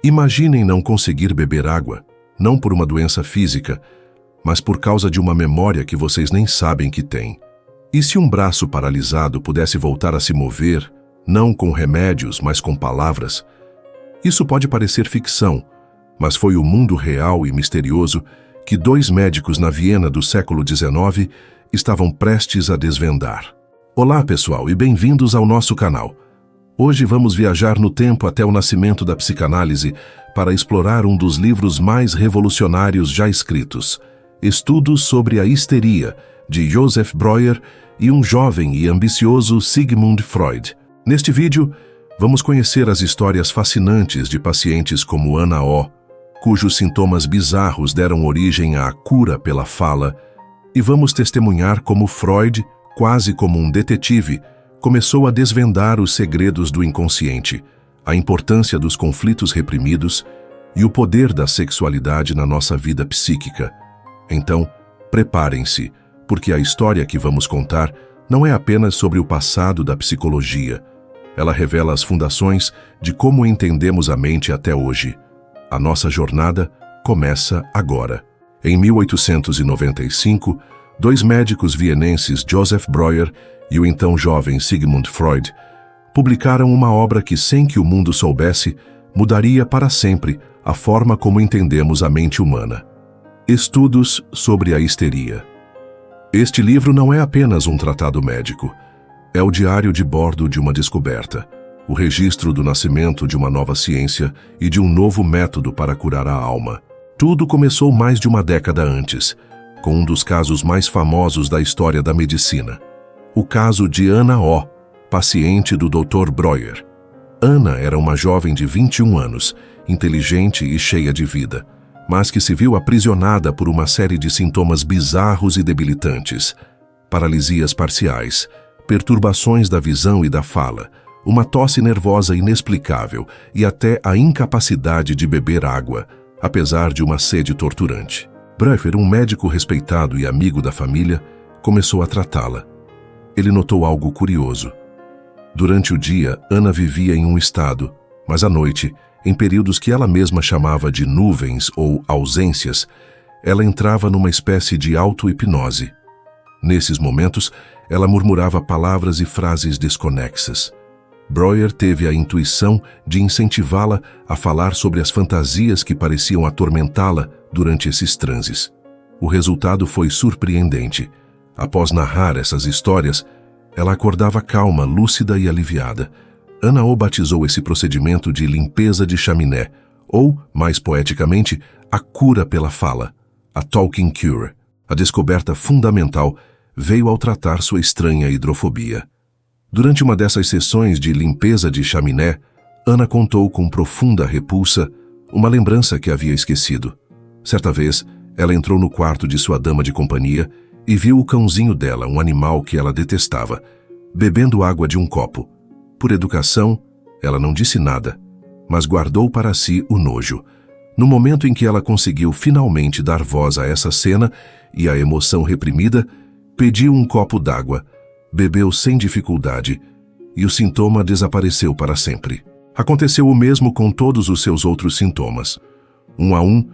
Imaginem não conseguir beber água, não por uma doença física, mas por causa de uma memória que vocês nem sabem que têm. E se um braço paralisado pudesse voltar a se mover, não com remédios, mas com palavras? Isso pode parecer ficção, mas foi o mundo real e misterioso que 2 médicos na Viena do século XIX estavam prestes a desvendar. Olá, pessoal, e bem-vindos ao nosso canal. Hoje vamos viajar no tempo até o nascimento da psicanálise para explorar um dos livros mais revolucionários já escritos, Estudos sobre a Histeria, de Joseph Breuer e um jovem e ambicioso Sigmund Freud. Neste vídeo, vamos conhecer as histórias fascinantes de pacientes como Ana O, cujos sintomas bizarros deram origem à cura pela fala, e vamos testemunhar como Freud, quase como um detetive, começou a desvendar os segredos do inconsciente, a importância dos conflitos reprimidos e o poder da sexualidade na nossa vida psíquica. Então, preparem-se, porque a história que vamos contar não é apenas sobre o passado da psicologia. Ela revela as fundações de como entendemos a mente até hoje. A nossa jornada começa agora. Em 1895, 2 médicos vienenses, Joseph Breuer e o então jovem Sigmund Freud, publicaram uma obra que, sem que o mundo soubesse, mudaria para sempre a forma como entendemos a mente humana. Estudos sobre a histeria. Este livro não é apenas um tratado médico. É o diário de bordo de uma descoberta, o registro do nascimento de uma nova ciência e de um novo método para curar a alma. Tudo começou mais de uma década antes, com um dos casos mais famosos da história da medicina. O caso de Ana O, paciente do Dr. Breuer. Ana era uma jovem de 21 anos, inteligente e cheia de vida, mas que se viu aprisionada por uma série de sintomas bizarros e debilitantes: paralisias parciais, perturbações da visão e da fala, uma tosse nervosa inexplicável e até a incapacidade de beber água, apesar de uma sede torturante. Breuer, um médico respeitado e amigo da família, começou a tratá-la. Ele notou algo curioso. Durante o dia, Ana vivia em um estado, mas à noite, em períodos que ela mesma chamava de nuvens ou ausências, ela entrava numa espécie de auto-hipnose. Nesses momentos, ela murmurava palavras e frases desconexas. Breuer teve a intuição de incentivá-la a falar sobre as fantasias que pareciam atormentá-la durante esses transes. O resultado foi surpreendente. Após narrar essas histórias, ela acordava calma, lúcida e aliviada. Ana O batizou esse procedimento de limpeza de chaminé, ou, mais poeticamente, a cura pela fala, a talking cure. A descoberta fundamental veio ao tratar sua estranha hidrofobia. Durante uma dessas sessões de limpeza de chaminé, Ana contou com profunda repulsa uma lembrança que havia esquecido. Certa vez, ela entrou no quarto de sua dama de companhia e viu o cãozinho dela, um animal que ela detestava, bebendo água de um copo. Por educação, ela não disse nada, mas guardou para si o nojo. No momento em que ela conseguiu finalmente dar voz a essa cena e à emoção reprimida, pediu um copo d'água, bebeu sem dificuldade e o sintoma desapareceu para sempre. Aconteceu o mesmo com todos os seus outros sintomas. Um a um,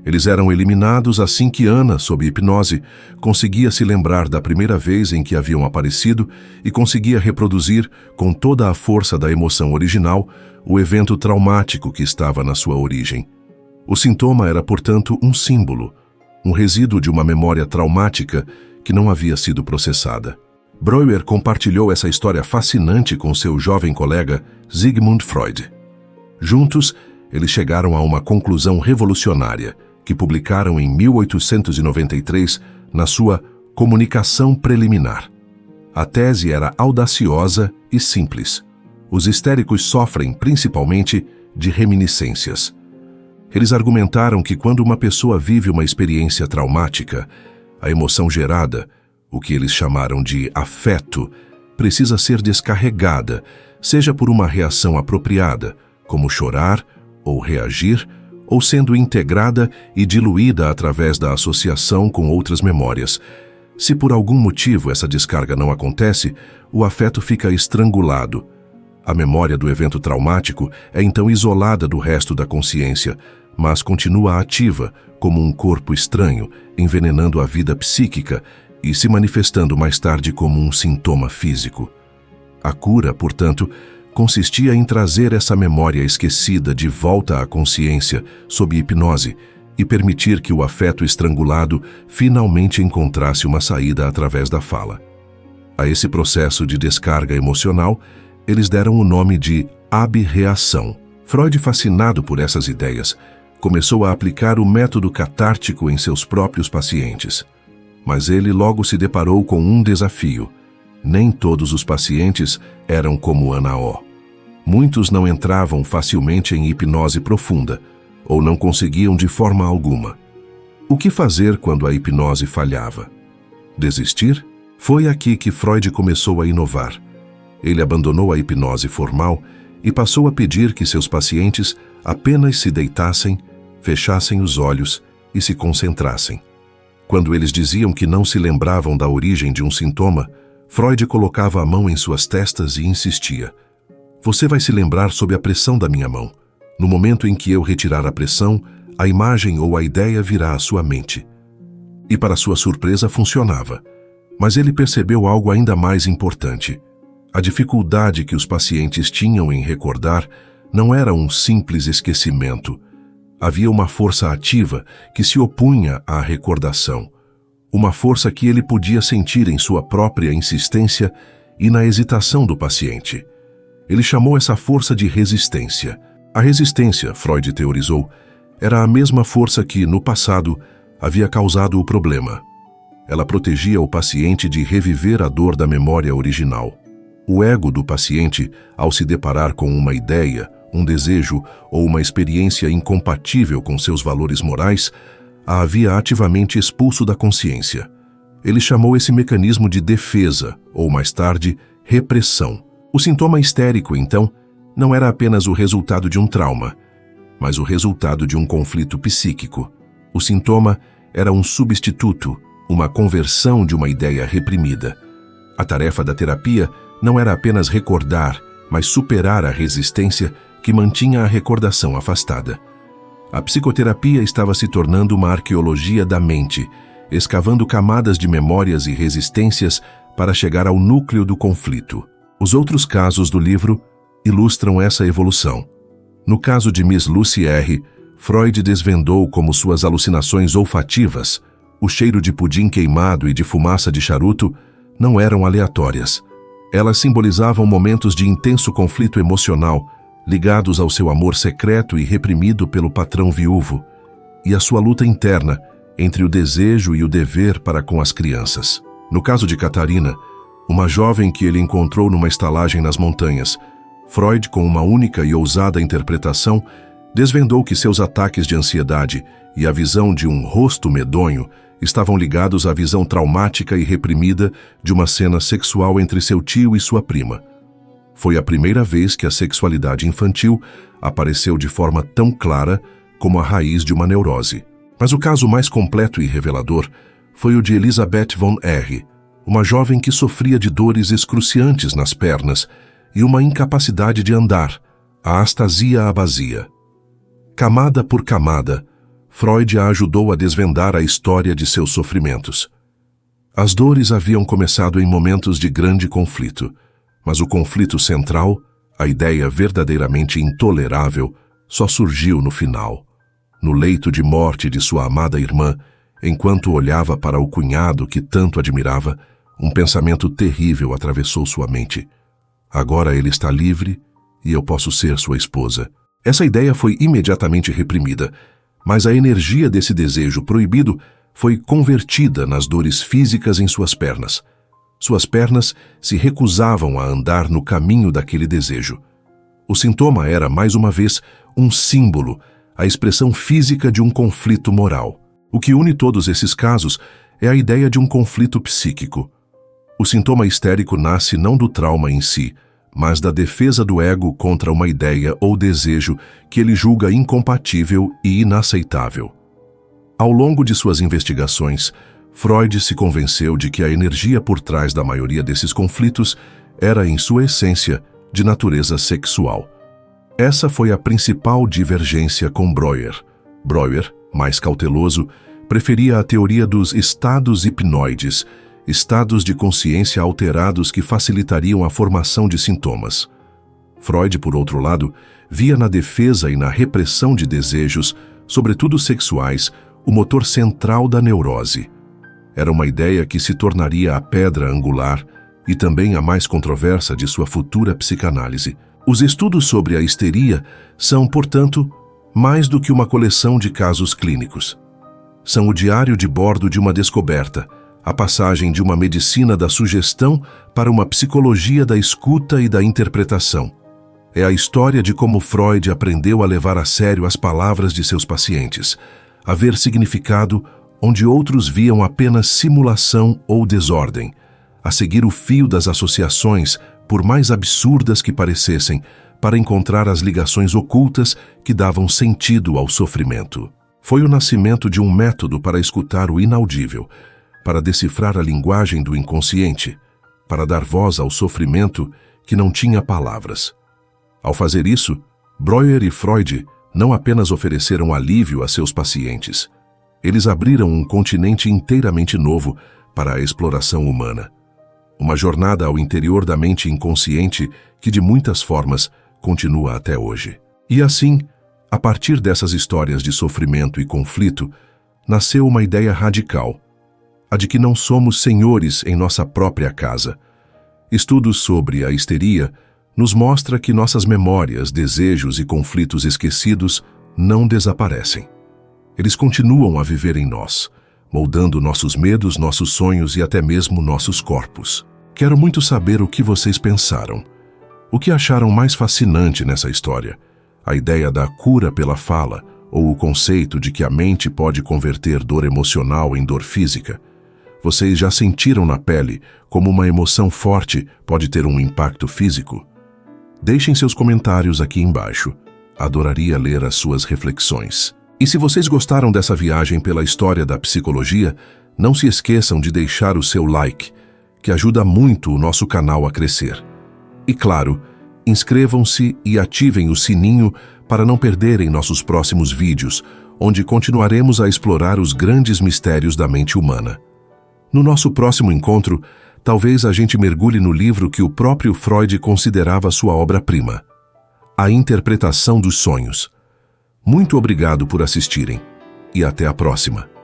eles eram eliminados assim que Ana, sob hipnose, conseguia se lembrar da primeira vez em que haviam aparecido e conseguia reproduzir, com toda a força da emoção original, o evento traumático que estava na sua origem. O sintoma era, portanto, um símbolo, um resíduo de uma memória traumática que não havia sido processada. Breuer compartilhou essa história fascinante com seu jovem colega Sigmund Freud. Juntos, eles chegaram a uma conclusão revolucionária, que publicaram em 1893 na sua Comunicação Preliminar. A tese era audaciosa e simples. Os histéricos sofrem principalmente de reminiscências. Eles argumentaram que quando uma pessoa vive uma experiência traumática, a emoção gerada, o que eles chamaram de afeto, precisa ser descarregada, seja por uma reação apropriada, como chorar ou reagir, ou sendo integrada e diluída através da associação com outras memórias. Se por algum motivo essa descarga não acontece, o afeto fica estrangulado. A memória do evento traumático é então isolada do resto da consciência, mas continua ativa como um corpo estranho, envenenando a vida psíquica e se manifestando mais tarde como um sintoma físico. A cura, portanto, consistia em trazer essa memória esquecida de volta à consciência sob hipnose e permitir que o afeto estrangulado finalmente encontrasse uma saída através da fala. A esse processo de descarga emocional, eles deram o nome de abreação. Freud, fascinado por essas ideias, começou a aplicar o método catártico em seus próprios pacientes. Mas ele logo se deparou com um desafio. Nem todos os pacientes eram como Ana O. Muitos não entravam facilmente em hipnose profunda, ou não conseguiam de forma alguma. O que fazer quando a hipnose falhava? Desistir? Foi aqui que Freud começou a inovar. Ele abandonou a hipnose formal e passou a pedir que seus pacientes apenas se deitassem, fechassem os olhos e se concentrassem. Quando eles diziam que não se lembravam da origem de um sintoma, Freud colocava a mão em suas testas e insistia: "Você vai se lembrar sob a pressão da minha mão. No momento em que eu retirar a pressão, a imagem ou a ideia virá à sua mente." E para sua surpresa funcionava. Mas ele percebeu algo ainda mais importante. A dificuldade que os pacientes tinham em recordar não era um simples esquecimento. Havia uma força ativa que se opunha à recordação. Uma força que ele podia sentir em sua própria insistência e na hesitação do paciente. Ele chamou essa força de resistência. A resistência, Freud teorizou, era a mesma força que, no passado, havia causado o problema. Ela protegia o paciente de reviver a dor da memória original. O ego do paciente, ao se deparar com uma ideia, um desejo ou uma experiência incompatível com seus valores morais, a havia ativamente expulso da consciência. Ele chamou esse mecanismo de defesa, ou mais tarde, repressão. O sintoma histérico, então, não era apenas o resultado de um trauma, mas o resultado de um conflito psíquico. O sintoma era um substituto, uma conversão de uma ideia reprimida. A tarefa da terapia não era apenas recordar, mas superar a resistência que mantinha a recordação afastada. A psicoterapia estava se tornando uma arqueologia da mente, escavando camadas de memórias e resistências para chegar ao núcleo do conflito. Os outros casos do livro ilustram essa evolução. No caso de Miss Lucy R., Freud desvendou como suas alucinações olfativas, o cheiro de pudim queimado e de fumaça de charuto, não eram aleatórias. Elas simbolizavam momentos de intenso conflito emocional, ligados ao seu amor secreto e reprimido pelo patrão viúvo, e a sua luta interna entre o desejo e o dever para com as crianças. No caso de Catarina, uma jovem que ele encontrou numa estalagem nas montanhas, Freud, com uma única e ousada interpretação, desvendou que seus ataques de ansiedade e a visão de um rosto medonho estavam ligados à visão traumática e reprimida de uma cena sexual entre seu tio e sua prima. Foi a primeira vez que a sexualidade infantil apareceu de forma tão clara como a raiz de uma neurose. Mas o caso mais completo e revelador foi o de Elisabeth von R., uma jovem que sofria de dores excruciantes nas pernas e uma incapacidade de andar, a astasia-abasia. Camada por camada, Freud a ajudou a desvendar a história de seus sofrimentos. As dores haviam começado em momentos de grande conflito, mas o conflito central, a ideia verdadeiramente intolerável, só surgiu no final, no leito de morte de sua amada irmã, enquanto olhava para o cunhado que tanto admirava, um pensamento terrível atravessou sua mente. Agora ele está livre e eu posso ser sua esposa. Essa ideia foi imediatamente reprimida, mas a energia desse desejo proibido foi convertida nas dores físicas em suas pernas. Suas pernas se recusavam a andar no caminho daquele desejo. O sintoma era, mais uma vez, um símbolo, a expressão física de um conflito moral. O que une todos esses casos é a ideia de um conflito psíquico. O sintoma histérico nasce não do trauma em si, mas da defesa do ego contra uma ideia ou desejo que ele julga incompatível e inaceitável. Ao longo de suas investigações, Freud se convenceu de que a energia por trás da maioria desses conflitos era, em sua essência, de natureza sexual. Essa foi a principal divergência com Breuer. Breuer, mais cauteloso, preferia a teoria dos estados hipnoides, estados de consciência alterados que facilitariam a formação de sintomas. Freud, por outro lado, via na defesa e na repressão de desejos, sobretudo sexuais, o motor central da neurose. Era uma ideia que se tornaria a pedra angular e também a mais controversa de sua futura psicanálise. Os estudos sobre a histeria são, portanto, mais do que uma coleção de casos clínicos. São o diário de bordo de uma descoberta, a passagem de uma medicina da sugestão para uma psicologia da escuta e da interpretação. É a história de como Freud aprendeu a levar a sério as palavras de seus pacientes, a ver significado onde outros viam apenas simulação ou desordem, a seguir o fio das associações, por mais absurdas que parecessem, para encontrar as ligações ocultas que davam sentido ao sofrimento. Foi o nascimento de um método para escutar o inaudível, para decifrar a linguagem do inconsciente, para dar voz ao sofrimento que não tinha palavras. Ao fazer isso, Breuer e Freud não apenas ofereceram alívio a seus pacientes, eles abriram um continente inteiramente novo para a exploração humana. Uma jornada ao interior da mente inconsciente que, de muitas formas, continua até hoje. E assim, a partir dessas histórias de sofrimento e conflito, nasceu uma ideia radical, a de que não somos senhores em nossa própria casa. Estudos sobre a histeria nos mostra que nossas memórias, desejos e conflitos esquecidos não desaparecem. Eles continuam a viver em nós, moldando nossos medos, nossos sonhos e até mesmo nossos corpos. Quero muito saber o que vocês pensaram. O que acharam mais fascinante nessa história? A ideia da cura pela fala ou o conceito de que a mente pode converter dor emocional em dor física? Vocês já sentiram na pele como uma emoção forte pode ter um impacto físico? Deixem seus comentários aqui embaixo. Adoraria ler as suas reflexões. E se vocês gostaram dessa viagem pela história da psicologia, não se esqueçam de deixar o seu like, que ajuda muito o nosso canal a crescer. E claro, inscrevam-se e ativem o sininho para não perderem nossos próximos vídeos, onde continuaremos a explorar os grandes mistérios da mente humana. No nosso próximo encontro, talvez a gente mergulhe no livro que o próprio Freud considerava sua obra-prima, A Interpretação dos Sonhos. Muito obrigado por assistirem e até a próxima.